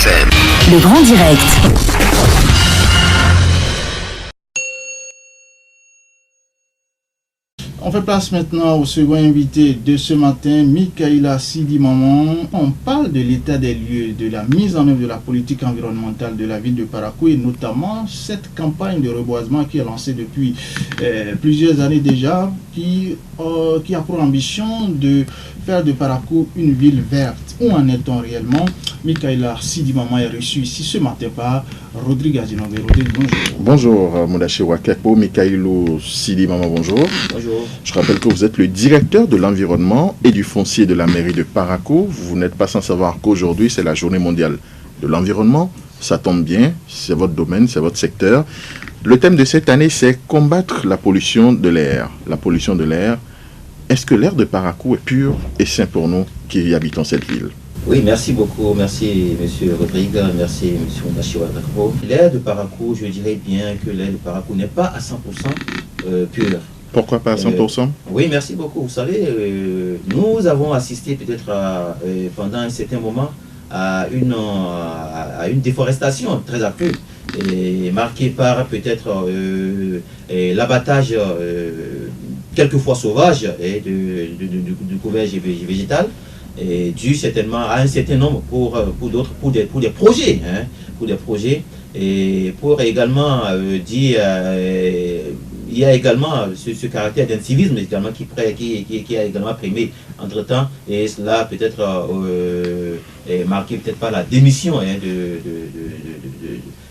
FM. Le Grand Direct. On fait place maintenant au second invité de ce matin, Mikaïla Sidi Maman. On parle de l'état des lieux, de la mise en œuvre de la politique environnementale de la ville de Parakou et notamment cette campagne de reboisement qui est lancée depuis plusieurs années déjà, qui a pour ambition de faire de Parakou une ville verte. Où en est-on réellement? Mikaïla Sidi Maman est reçu ici ce matin par Rodrigue Azinové. Rodrigue, bonjour. Bonjour, Modaché Wakapo, Mikaïla Sidi Maman, bonjour. Bonjour. Je rappelle que vous êtes le directeur de l'environnement et du foncier de la mairie de Parakou. Vous n'êtes pas sans savoir qu'aujourd'hui, c'est la journée mondiale de l'environnement. Ça tombe bien, c'est votre domaine, c'est votre secteur. Le thème de cette année, c'est combattre la pollution de l'air. La pollution de l'air. Est-ce que l'air de Parakou est pur et sain pour nous qui y habitons cette ville? Oui, merci beaucoup. Merci, monsieur Rodrigue. Merci, monsieur Modaché Wakapo. L'air de Parakou, je dirais bien que l'air de Parakou n'est pas à 100% pur. Pourquoi pas à 100%? Oui, merci beaucoup. Vous savez, nous avons assisté peut-être pendant un certain moment à une déforestation très accrue, et marquée par peut-être l'abattage quelquefois sauvage du couvert végétal, dû certainement à un certain nombre pour des projets, pour des projets, et pour également dire il y a également ce caractère d'incivisme également qui a également primé entre-temps, et cela peut-être est marqué peut-être par la démission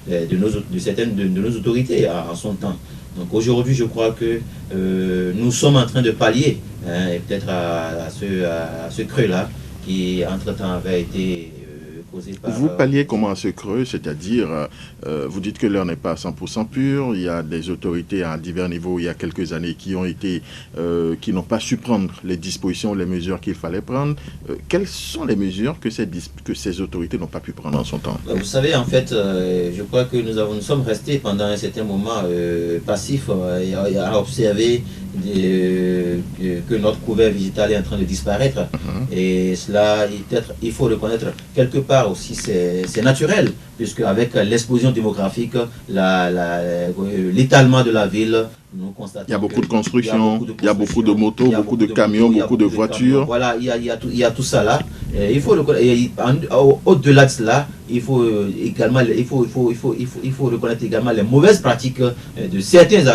de certaines de nos autorités en son temps. Donc aujourd'hui, je crois que nous sommes en train de pallier peut-être à ce creux-là qui entre-temps avait été causé par... Vous palliez comment à ce creux? C'est-à-dire, vous dites que l'air n'est pas à 100% pur. Il y a des autorités à divers niveaux il y a quelques années qui n'ont pas su prendre les dispositions, les mesures qu'il fallait prendre. Quelles sont les mesures que ces autorités n'ont pas pu prendre en son temps? Vous savez, en fait, je crois que nous sommes restés pendant un certain moment passifs à observer que notre couvert végétal est en train de disparaître. Et cela, peut-être, il faut reconnaître quelque part aussi, c'est naturel, puisque avec l'explosion démographique, l'étalement de la ville, nous constatons il y a beaucoup de constructions, il y a beaucoup de motos, beaucoup de camions, beaucoup de voitures. Voilà, il y a tout ça là. Et il faut au-delà de cela, il faut également, il faut reconnaître également les mauvaises pratiques de certaines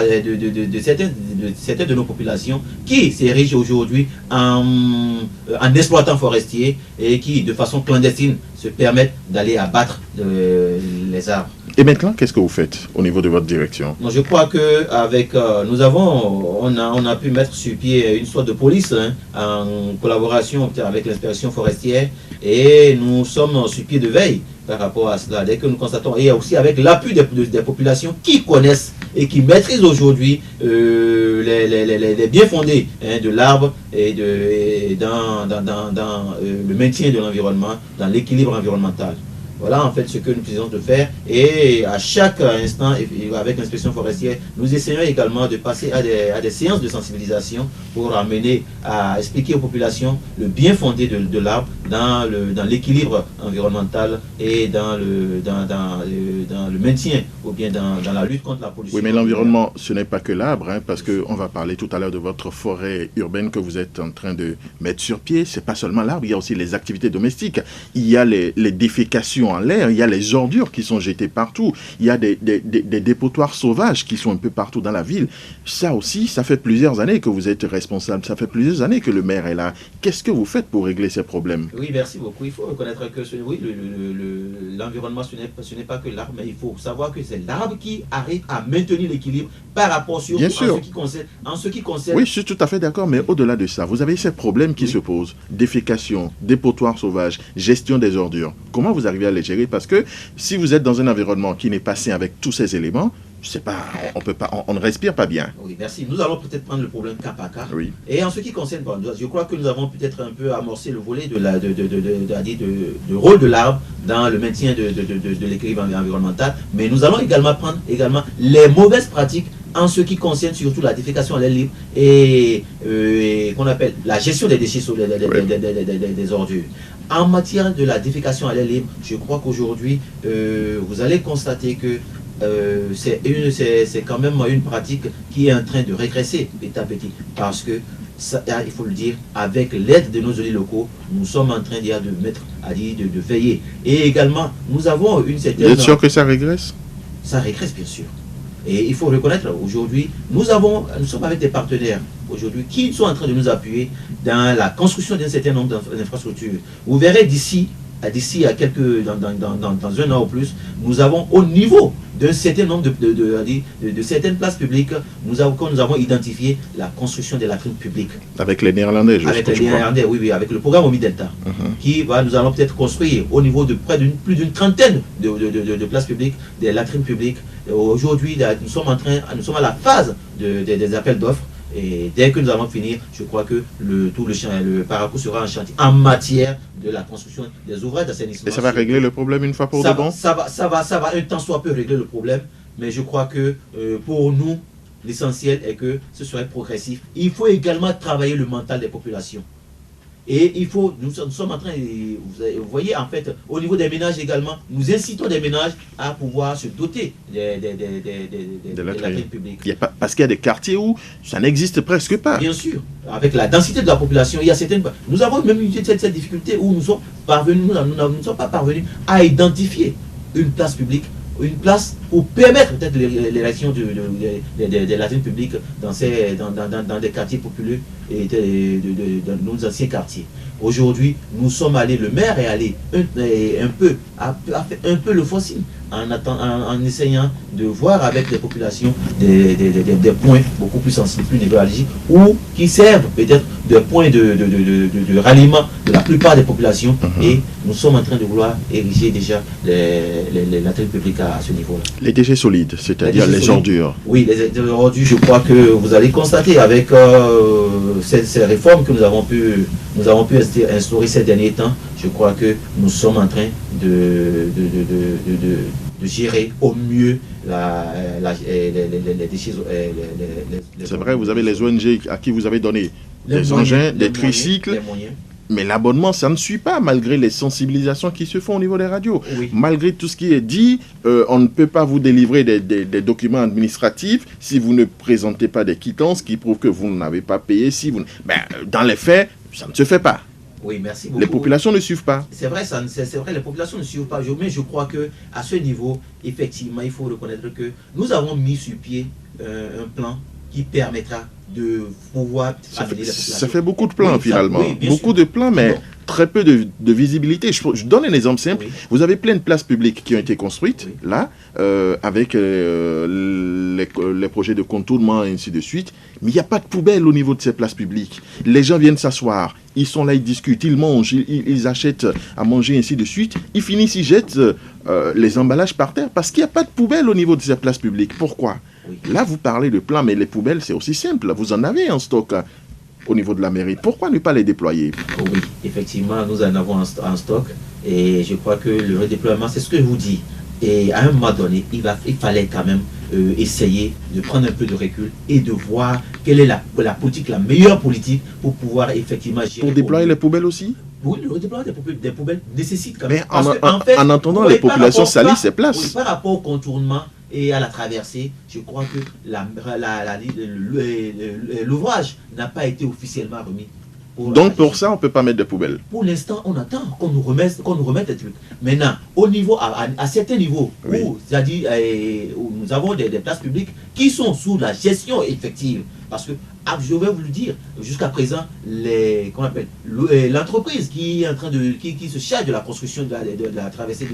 de nos populations qui s'érigent aujourd'hui en exploitants forestiers et qui, de façon clandestine, se permettent d'aller abattre les arbres. Et maintenant, qu'est-ce que vous faites au niveau de votre direction? Je crois que on a pu mettre sur pied une sorte de police en collaboration avec l'inspection forestière, et nous sommes sur pied de veille par rapport à cela. Dès que nous constatons, et aussi avec l'appui des populations qui connaissent et qui maîtrisent aujourd'hui les bien fondés de l'arbre et dans le maintien de l'environnement, dans l'équilibre environnemental. Voilà en fait ce que nous essayons de faire, et à chaque instant, avec l'inspection forestière, nous essayons également de passer à des séances de sensibilisation pour amener à expliquer aux populations le bien fondé de l'arbre dans l'équilibre environnemental et dans le maintien ou bien dans la lutte contre la pollution. Oui, mais l'environnement, ce n'est pas que l'arbre, parce qu'on va parler tout à l'heure de votre forêt urbaine que vous êtes en train de mettre sur pied. C'est pas seulement l'arbre, il y a aussi les activités domestiques. Il y a les défécations en l'air, il y a les ordures qui sont jetées partout, il y a des dépotoirs sauvages qui sont un peu partout dans la ville. Ça aussi, ça fait plusieurs années que vous êtes responsable, ça fait plusieurs années que le maire est là. Qu'est-ce que vous faites pour régler ces problèmes? Oui, merci beaucoup. Il faut reconnaître que l'environnement, ce n'est pas que l'arbre, mais il faut savoir que c'est l'arbre qui arrive à maintenir l'équilibre par rapport surtout en ce qui concerne... Oui, je suis tout à fait d'accord, mais au-delà de ça, vous avez ces problèmes qui se posent. Défécation, dépotoirs sauvages, gestion des ordures. Comment vous arrivez à les gérer? Parce que si vous êtes dans un environnement qui n'est pas sain avec tous ces éléments, on ne respire pas bien. Oui, merci. Nous allons peut-être prendre le problème cas par cas. Oui. Et en ce qui concerne, je crois que nous avons peut-être un peu amorcé le volet de rôle de l'arbre dans le maintien de l'équilibre environnemental, mais nous allons également prendre les mauvaises pratiques en ce qui concerne surtout la défécation à l'air libre et qu'on appelle la gestion des déchets des ordures. En matière de la défécation à l'air libre, je crois qu'aujourd'hui, vous allez constater que c'est quand même une pratique qui est en train de régresser petit à petit. Parce que, ça, il faut le dire, avec l'aide de nos élus locaux, nous sommes en train de veiller. Et également, nous avons une certaine... Vous êtes sûr que ça régresse? Ça régresse, bien sûr. Et il faut reconnaître, aujourd'hui, nous sommes avec des partenaires aujourd'hui qui sont en train de nous appuyer dans la construction d'un certain nombre d'infrastructures. Vous verrez d'ici à dans un an ou plus, nous avons au niveau d'un certain nombre de certaines places publiques, nous avons identifié la construction des latrines publiques. Avec les Néerlandais, je Avec les Néerlandais, oui, avec le programme Omi Delta, nous allons peut-être construire au niveau de plus d'une trentaine de places publiques, des latrines publiques. Aujourd'hui, nous sommes à la phase des appels d'offres. Et dès que nous allons finir, je crois que le Parakou sera en chantier en matière de la construction des ouvrages d'assainissement. Et ça va régler le problème une fois pour de bon? Ça va un temps soit peu régler le problème, mais je crois que pour nous, l'essentiel est que ce serait progressif. Il faut également travailler le mental des populations. Et nous sommes en train, vous voyez, en fait, au niveau des ménages également, nous incitons des ménages à pouvoir se doter des latrines publiques. Parce qu'il y a des quartiers où ça n'existe presque pas. Bien sûr, avec la densité de la population, il y a certaines... Nous avons même eu cette difficulté où nous ne sommes pas parvenus à identifier une place publique, une place pour permettre peut-être l'élection des latrines publiques dans des quartiers populaires et dans nos anciens quartiers. Aujourd'hui, nous sommes allés, le maire est allé a fait un peu le fossile en essayant de voir avec les populations des points beaucoup plus sensibles, plus névralgiques, ou qui servent peut-être de points de ralliement de la plupart des populations. Et nous sommes en train de vouloir ériger déjà les latrines publiques à ce niveau-là. Les déchets solides, c'est-à-dire les ordures. Oui, les ordures, je crois que vous allez constater avec ces réformes que nous avons pu instaurer ces derniers temps, je crois que nous sommes en train de gérer au mieux les déchets. C'est vrai, vous avez les ONG à qui vous avez donné des engins, des tricycles. Mais l'abonnement, ça ne suit pas, malgré les sensibilisations qui se font au niveau des radios. Oui. Malgré tout ce qui est dit, on ne peut pas vous délivrer des documents administratifs si vous ne présentez pas des quittances qui prouvent que vous n'avez pas payé. Dans les faits, ça ne se fait pas. Oui, merci beaucoup. Les populations ne suivent pas. C'est vrai, les populations ne suivent pas. Mais je crois qu'à ce niveau, effectivement, il faut reconnaître que nous avons mis sur pied un plan qui permettra de pouvoir amener les populations. Ça fait beaucoup de plans, finalement. Beaucoup sûr. De plans, mais très peu de visibilité. Je donne un exemple simple. Vous avez plein de places publiques qui ont été construites, là, avec les projets de contournement et ainsi de suite. Mais il n'y a pas de poubelle au niveau de ces places publiques. Les gens viennent s'asseoir, ils sont là, ils discutent, ils mangent, ils achètent à manger, ainsi de suite. Ils finissent, ils jettent les emballages par terre parce qu'il n'y a pas de poubelle au niveau de ces places publiques. Pourquoi ? Là, vous parlez de plan, mais les poubelles, c'est aussi simple. Vous en avez en stock au niveau de la mairie. Pourquoi ne pas les déployer? Oui, effectivement, nous en avons en stock. Et je crois que le redéploiement, c'est ce que je vous dis. Et à un moment donné, il fallait quand même essayer de prendre un peu de recul et de voir quelle est la politique, la meilleure politique pour pouvoir effectivement gérer. Pour déployer les poubelles aussi? Oui, le déploiement des poubelles nécessite quand même. Mais en entendant les populations salissent ces places. Oui, par rapport au contournement et à la traversée, je crois que l'ouvrage n'a pas été officiellement remis. Donc pour ça, on ne peut pas mettre de poubelles. Pour l'instant, on attend qu'on nous remette des trucs. Maintenant, au niveau, à certains niveaux, où nous avons des places publiques qui sont sous la gestion effective. Parce que, je vais vous le dire, jusqu'à présent, l'entreprise qui est en train qui se charge de la construction de la traversée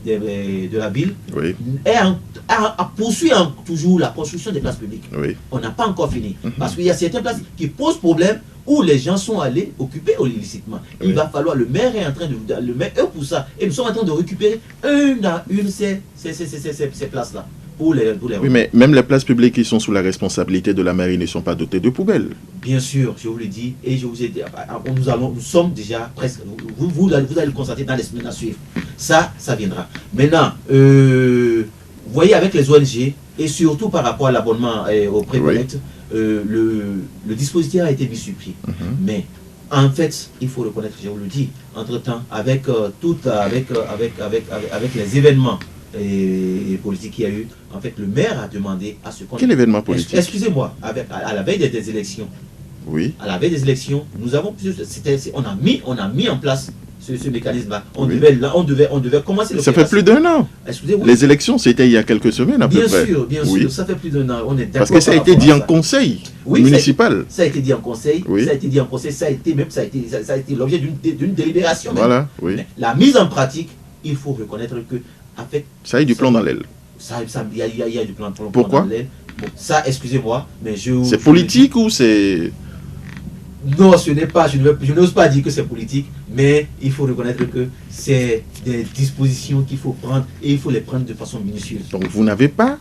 de la ville, poursuit toujours la construction des places publiques. On n'a pas encore fini. Parce qu'il y a certaines places qui posent problème, où les gens sont allés occuper illicitement. Il va falloir, le maire est en train de le mettre pour ça. Et nous sommes en train de récupérer une à une ces places-là. Oui, mais même les places publiques qui sont sous la responsabilité de la mairie ne sont pas dotées de poubelles. Bien sûr, je vous l'ai dit, et je vous ai dit, nous sommes déjà presque, vous allez le constater dans les semaines à suivre. Ça viendra. Maintenant, vous voyez, avec les ONG, et surtout par rapport à l'abonnement au pré-collecte, le dispositif a été mis sur pied. Mais En fait, il faut reconnaître, je vous le dis, entre-temps, avec les événements et politiques qu'il y a eu, en fait, le maire a demandé à ce qu'on... Quel événement politique? Excusez-moi, à la veille des élections. Oui. À la veille des élections, nous avons on a mis en place ce mécanisme-là. On devait commencer le... Ça fait plus d'1 an. Excusez-moi. Les élections, c'était il y a quelques semaines à peu près. Bien sûr, ça fait plus d'1 an. On est parce que ça a été dit en conseil municipal. Ça a été dit en conseil. Oui. Ça a été dit en conseil. Ça a été l'objet d'une délibération. Voilà. Oui. Mais la mise en pratique, il faut reconnaître que avec ça a eu du plomb dans l'aile. Il y a du plomb Pourquoi? dans l'aile. Bon, ça, excusez-moi, mais c'est politique ou c'est... Non, ce n'est pas, je n'ose pas dire que c'est politique, mais il faut reconnaître que c'est des dispositions qu'il faut prendre et il faut les prendre de façon minutieuse. Donc vous n'avez pas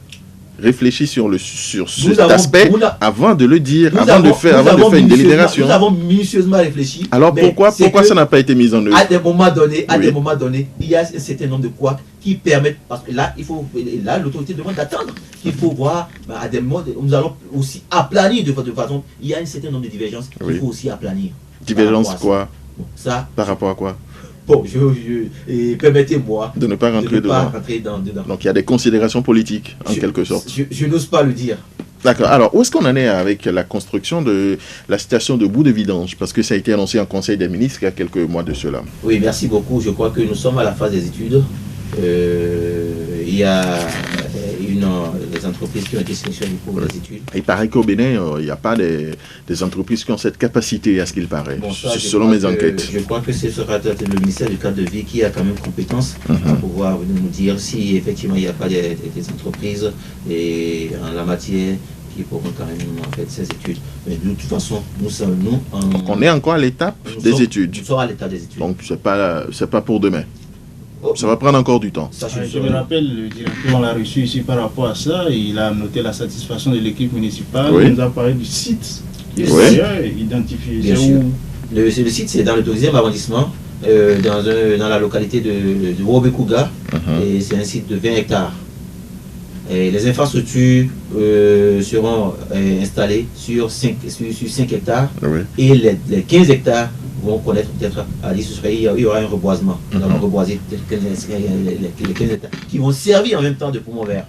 réfléchi sur cet aspect avant de le dire, avant de faire une délibération. Nous avons minutieusement réfléchi. Alors pourquoi ça n'a pas été mis en œuvre? À des moments donnés, il y a un certain nombre de couacs qui permettent, parce que là, l'autorité demande d'attendre. Il faut voir, à des moments, nous allons aussi aplanir de façon, il y a un certain nombre de divergences qu'il faut aussi aplanir. Divergence quoi? Ça, par rapport à quoi? Bon, permettez-moi de ne pas rentrer dedans. Donc il y a des considérations politiques, en quelque sorte. Je n'ose pas le dire. D'accord. Alors, où est-ce qu'on en est avec la construction de la station de bout de vidange? Parce que ça a été annoncé en Conseil des ministres il y a quelques mois de cela. Oui, merci beaucoup. Je crois que nous sommes à la phase des études. Il y a des entreprises qui ont été sélectionnées pour les études. Il paraît qu'au Bénin, il n'y a pas des entreprises qui ont cette capacité, à ce qu'il paraît, selon mes enquêtes. Je crois que ce sera le ministère du cadre de vie qui a quand même compétence à pouvoir nous dire si effectivement il n'y a pas des entreprises en la matière qui pourront quand même faire ces études. Mais de toute façon, donc on est encore à l'étape des études. Nous sommes à l'étape des études. Donc c'est pas pour demain. Ça va prendre encore du temps. Je me rappelle, le directeur, on l'a reçu ici par rapport à ça. Il a noté la satisfaction de l'équipe municipale. Il nous a parlé du site qui est d'ailleurs identifié. Bien sûr. Le site, c'est dans le 12e arrondissement, dans la localité de Wobekouga. Et c'est un site de 20 hectares. Et les infrastructures seront installées sur 5 hectares. Et les 15 hectares vont connaître peut-être à l'issue, il y aura un reboisement. Nous allons reboiser les 15 hectares qui vont servir en même temps de poumon vert.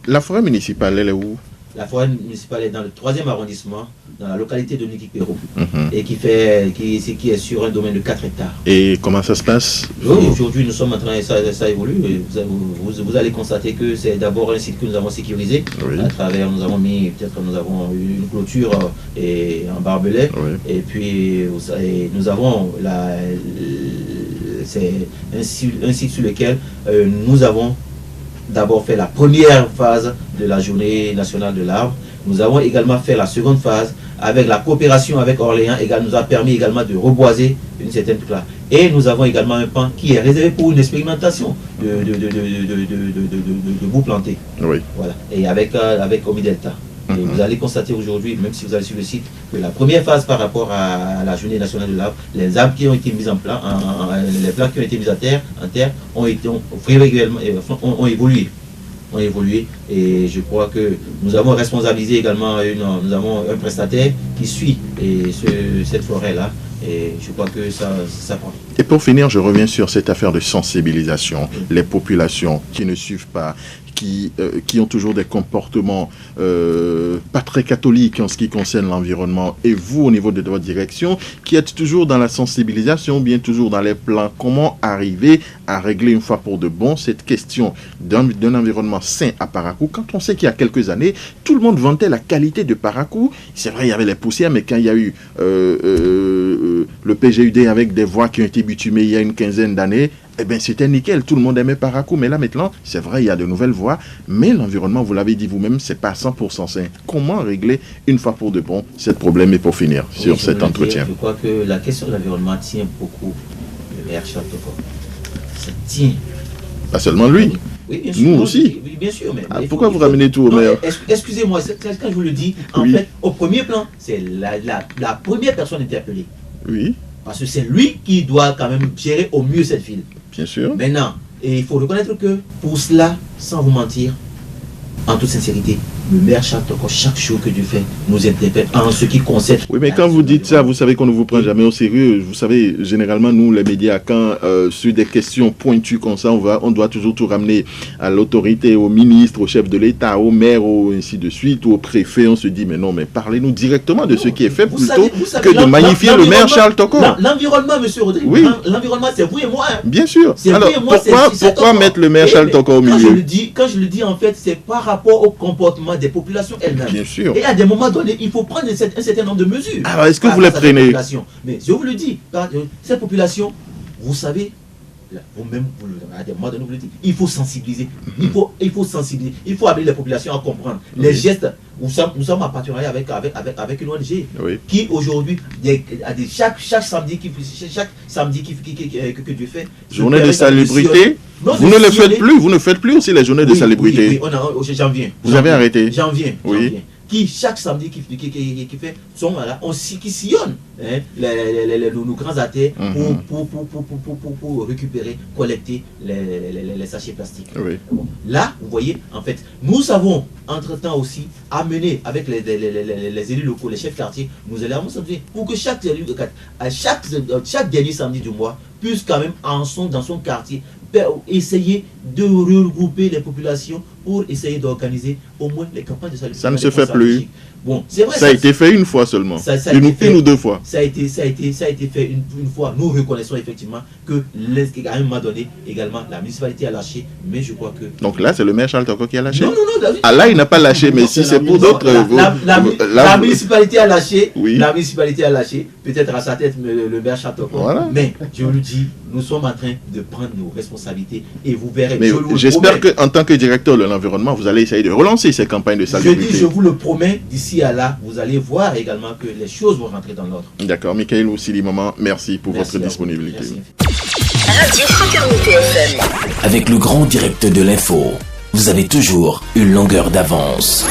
La forêt municipale, elle est où? La forêt municipale est dans le 3e arrondissement, dans la localité de Nikipero, et qui est sur un domaine de 4 hectares. Et comment ça se passe? Aujourd'hui, nous sommes en train, ça évolue. Vous allez constater que c'est d'abord un site que nous avons sécurisé. À travers, nous avons eu une clôture en barbelé. Et puis, nous avons c'est un site sur lequel nous avons d'abord fait la première phase de la journée nationale de l'arbre. Nous avons également fait la seconde phase avec la coopération avec Orléans, nous a permis également de reboiser une certaine truc là. Et nous avons également un pan qui est réservé pour une expérimentation de bout planté. Voilà. Et avec Omi Delta. Et vous allez constater aujourd'hui, même si vous allez sur le site, que la première phase par rapport à la journée nationale de l'arbre, les arbres qui ont été mis en plan, les plants qui ont été mis en terre ont évolué. Et je crois que nous avons responsabilisé également, nous avons un prestataire qui suit cette forêt-là. Et je crois que ça prend. Et pour finir, je reviens sur cette affaire de sensibilisation. Les populations qui ne suivent pas, qui ont toujours des comportements pas très catholiques en ce qui concerne l'environnement. Et vous, au niveau de votre direction, qui êtes toujours dans la sensibilisation, bien toujours dans les plans, comment arriver à régler une fois pour de bon cette question d'un environnement sain à Parakou, quand on sait qu'il y a quelques années, tout le monde vantait la qualité de Parakou. C'est vrai, il y avait les poussières, mais quand il y a eu le PGUD avec des voies qui ont été bitumées il y a une quinzaine d'années, eh bien c'était nickel, tout le monde aimait Parakou. Mais là maintenant, c'est vrai, il y a de nouvelles voies, mais l'environnement, vous l'avez dit vous-même, c'est pas 100% sain. Comment régler une fois pour de bon ce problème? Et pour finir sur cet entretien, je crois que la question de l'environnement tient beaucoup le maire Chantoko. Ça tient. Pas seulement lui. Oui, bien sûr, nous aussi. Oui, bien sûr. Mais pourquoi vous ramenez tout au maire? Excusez-moi, quand je vous le dis, en fait, au premier plan, c'est la première personne interpellée. Oui. Parce que c'est lui qui doit quand même gérer au mieux cette ville. Bien sûr. Maintenant, et il faut reconnaître que pour cela, sans vous mentir, en toute sincérité, le maire Charles Toko, chaque chose que tu fais nous interpelle en ce qui concerne. Oui, mais quand vous dites ça, vous savez qu'on ne vous prend jamais au sérieux. Vous savez, généralement, nous, les médias, quand sur des questions pointues comme ça, on doit toujours tout ramener à l'autorité, au ministre, au chef de l'État, au maire, ainsi de suite, ou au préfet. On se dit, mais non, mais parlez-nous directement de ce qui est fait plutôt que de magnifier le maire Charles Toko. L'environnement, monsieur Rodrigue, oui. L'environnement, c'est vous et moi. Hein. Bien sûr. Alors, pourquoi mettre le maire Charles Toko au milieu? Quand je le dis, en fait, c'est par rapport au comportement des populations elles-mêmes. Bien sûr. Et à des moments donnés, il faut prendre un certain nombre de mesures. Alors, est-ce que vous les prenez? Mais je vous le dis, cette population, vous savez, vous-même, à des moments donnés, vous le dites, il faut sensibiliser. Il faut sensibiliser. Il faut amener les populations à comprendre. Les gestes, nous sommes en partenariat avec une ONG qui aujourd'hui, chaque samedi que Dieu fait. Journée de salubrité. Vous ne faites plus aussi les journées de salubrité. Oui, j'en viens. Vous avez arrêté? J'en viens. Oui. Qui chaque samedi qui fait sont là, qui sillonnent nos grands athées pour récupérer, collecter les sachets plastiques. Oui. Bon. Là, vous voyez, en fait, nous avons entre-temps aussi amené avec les élus locaux, les chefs quartiers, nous allons pour que chaque dernier samedi du mois puisse quand même dans son quartier essayer de regrouper les populations pour essayer d'organiser au moins les campagnes de salubrité. Ça ne se fait plus. Bon, c'est vrai. Ça a été fait une fois seulement. Une ou deux fois. Ça a été fait une fois. Nous reconnaissons effectivement que à un moment donné, également, la municipalité a lâché, mais je crois que... Donc là, c'est le maire Charles Toko qui a lâché? Non. Ah là, il n'a pas lâché, mais si c'est pour d'autres... La municipalité a lâché. Oui. La municipalité a lâché. Peut-être à sa tête le maire Charles Toko. Voilà. Mais je vous le dis, nous sommes en train de prendre nos responsabilités et vous verrez. Mais j'espère qu'en tant que directeur de l'environnement, vous allez essayer de relancer ces campagnes de salubrité. Je vous le promets, d'ici à là, vous allez voir également que les choses vont rentrer dans l'ordre. D'accord. Michael Oussili-Maman, merci pour votre disponibilité. Radio Fraternité FM. Avec le grand direct de l'info, vous avez toujours une longueur d'avance.